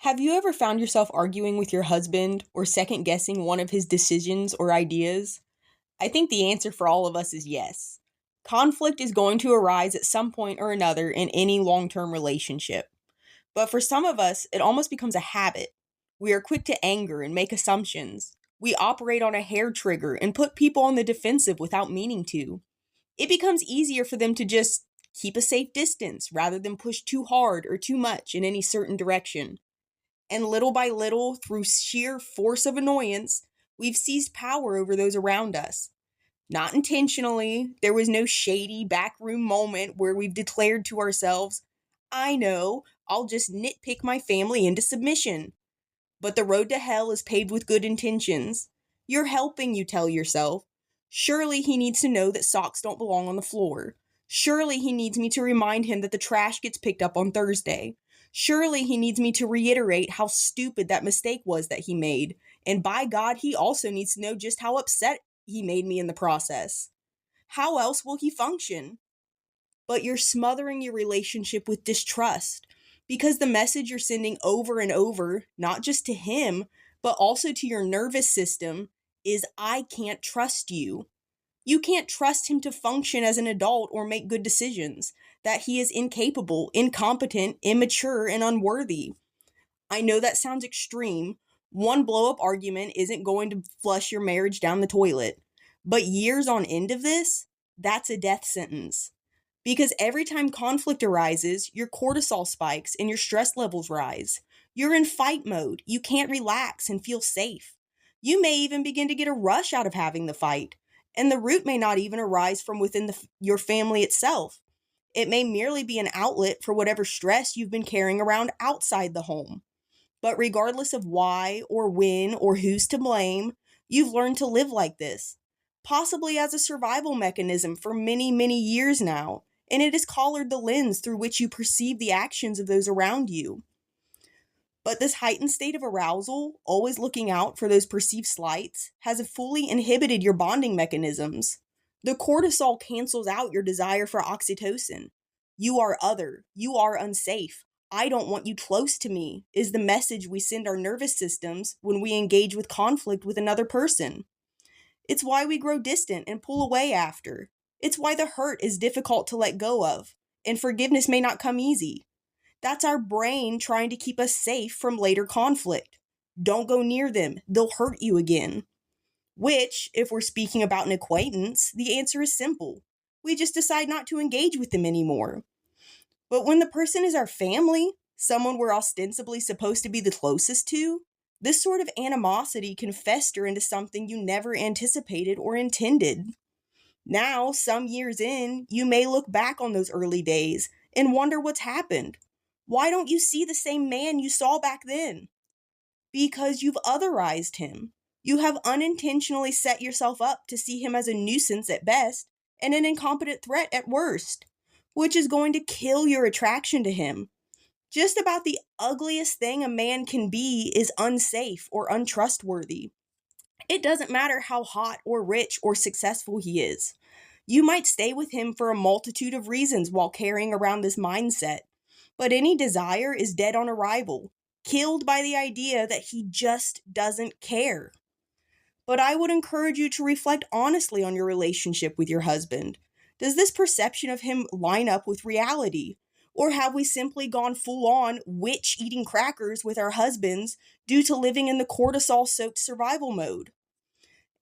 Have you ever found yourself arguing with your husband or second guessing one of his decisions or ideas? I think the answer for all of us is yes. Conflict is going to arise at some point or another in any long term relationship. But for some of us, it almost becomes a habit. We are quick to anger and make assumptions. We operate on a hair trigger and put people on the defensive without meaning to. It becomes easier for them to just keep a safe distance rather than push too hard or too much in any certain direction. And little by little, through sheer force of annoyance, we've seized power over those around us. Not intentionally, there was no shady backroom moment where we've declared to ourselves, I know, I'll just nitpick my family into submission. But the road to hell is paved with good intentions. You're helping, you tell yourself. Surely he needs to know that socks don't belong on the floor. Surely he needs me to remind him that the trash gets picked up on Thursday. Surely he needs me to reiterate how stupid that mistake was that he made. And by God, he also needs to know just how upset he made me in the process. How else will he function? But you're smothering your relationship with distrust because the message you're sending over and over, not just to him, but also to your nervous system, is I can't trust you. You can't trust him to function as an adult or make good decisions, that he is incapable, incompetent, immature, and unworthy. I know that sounds extreme. One blow up argument isn't going to flush your marriage down the toilet. But years on end of this, that's a death sentence. Because every time conflict arises, your cortisol spikes and your stress levels rise. You're in fight mode. You can't relax and feel safe. You may even begin to get a rush out of having the fight. And the root may not even arise from within your family itself. It may merely be an outlet for whatever stress you've been carrying around outside the home. But regardless of why or when or who's to blame, you've learned to live like this, possibly as a survival mechanism for many, many years now, and it has colored the lens through which you perceive the actions of those around you. But this heightened state of arousal, always looking out for those perceived slights, has fully inhibited your bonding mechanisms. The cortisol cancels out your desire for oxytocin. You are other. You are unsafe. I don't want you close to me, is the message we send our nervous systems when we engage with conflict with another person. It's why we grow distant and pull away after. It's why the hurt is difficult to let go of, and forgiveness may not come easy. That's our brain trying to keep us safe from later conflict. Don't go near them, they'll hurt you again. Which, if we're speaking about an acquaintance, the answer is simple. We just decide not to engage with them anymore. But when the person is our family, someone we're ostensibly supposed to be the closest to, this sort of animosity can fester into something you never anticipated or intended. Now, some years in, you may look back on those early days and wonder what's happened. Why don't you see the same man you saw back then? Because you've otherized him. You have unintentionally set yourself up to see him as a nuisance at best and an incompetent threat at worst, which is going to kill your attraction to him. Just about the ugliest thing a man can be is unsafe or untrustworthy. It doesn't matter how hot or rich or successful he is. You might stay with him for a multitude of reasons while carrying around this mindset, but any desire is dead on arrival, killed by the idea that he just doesn't care. But I would encourage you to reflect honestly on your relationship with your husband. Does this perception of him line up with reality? Or have we simply gone full on witch eating crackers with our husbands due to living in the cortisol soaked survival mode?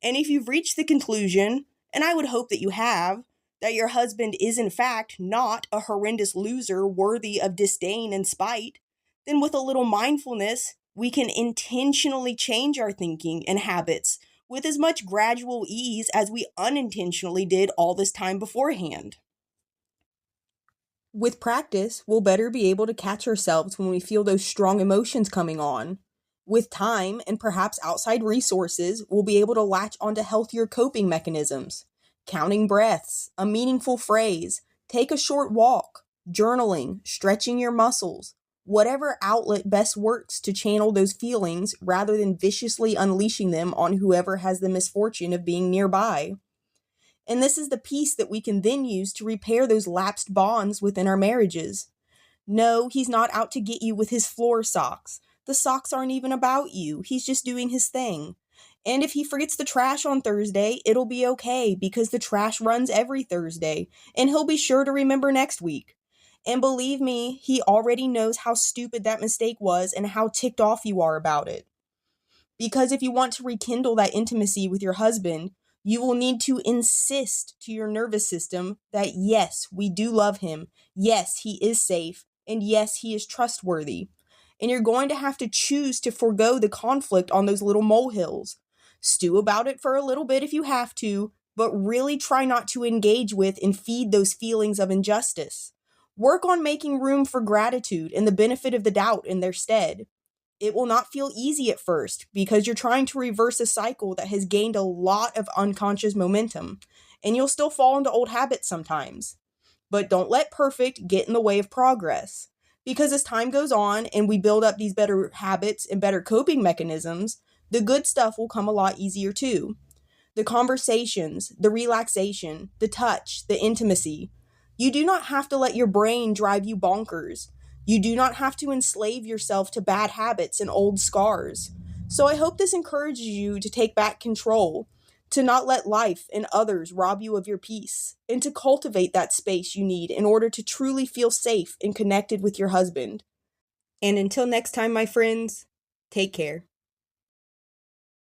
And if you've reached the conclusion, and I would hope that you have, that your husband is in fact not a horrendous loser worthy of disdain and spite, then with a little mindfulness, we can intentionally change our thinking and habits with as much gradual ease as we unintentionally did all this time beforehand. With practice, we'll better be able to catch ourselves when we feel those strong emotions coming on. With time and perhaps outside resources, we'll be able to latch onto healthier coping mechanisms. Counting breaths, a meaningful phrase, take a short walk, journaling, stretching your muscles, whatever outlet best works to channel those feelings rather than viciously unleashing them on whoever has the misfortune of being nearby. And this is the piece that we can then use to repair those lapsed bonds within our marriages. No, he's not out to get you with his floor socks. The socks aren't even about you. He's just doing his thing. And if he forgets the trash on Thursday, it'll be okay because the trash runs every Thursday, and he'll be sure to remember next week. And believe me, he already knows how stupid that mistake was and how ticked off you are about it. Because if you want to rekindle that intimacy with your husband, you will need to insist to your nervous system that yes, we do love him, yes, he is safe, and yes, he is trustworthy. And you're going to have to choose to forego the conflict on those little molehills. Stew about it for a little bit if you have to, but really try not to engage with and feed those feelings of injustice. Work on making room for gratitude and the benefit of the doubt in their stead. It will not feel easy at first because you're trying to reverse a cycle that has gained a lot of unconscious momentum, and you'll still fall into old habits sometimes. But don't let perfect get in the way of progress. Because as time goes on and we build up these better habits and better coping mechanisms, the good stuff will come a lot easier too. The conversations, the relaxation, the touch, the intimacy. You do not have to let your brain drive you bonkers. You do not have to enslave yourself to bad habits and old scars. So I hope this encourages you to take back control, to not let life and others rob you of your peace, and to cultivate that space you need in order to truly feel safe and connected with your husband. And until next time, my friends, take care.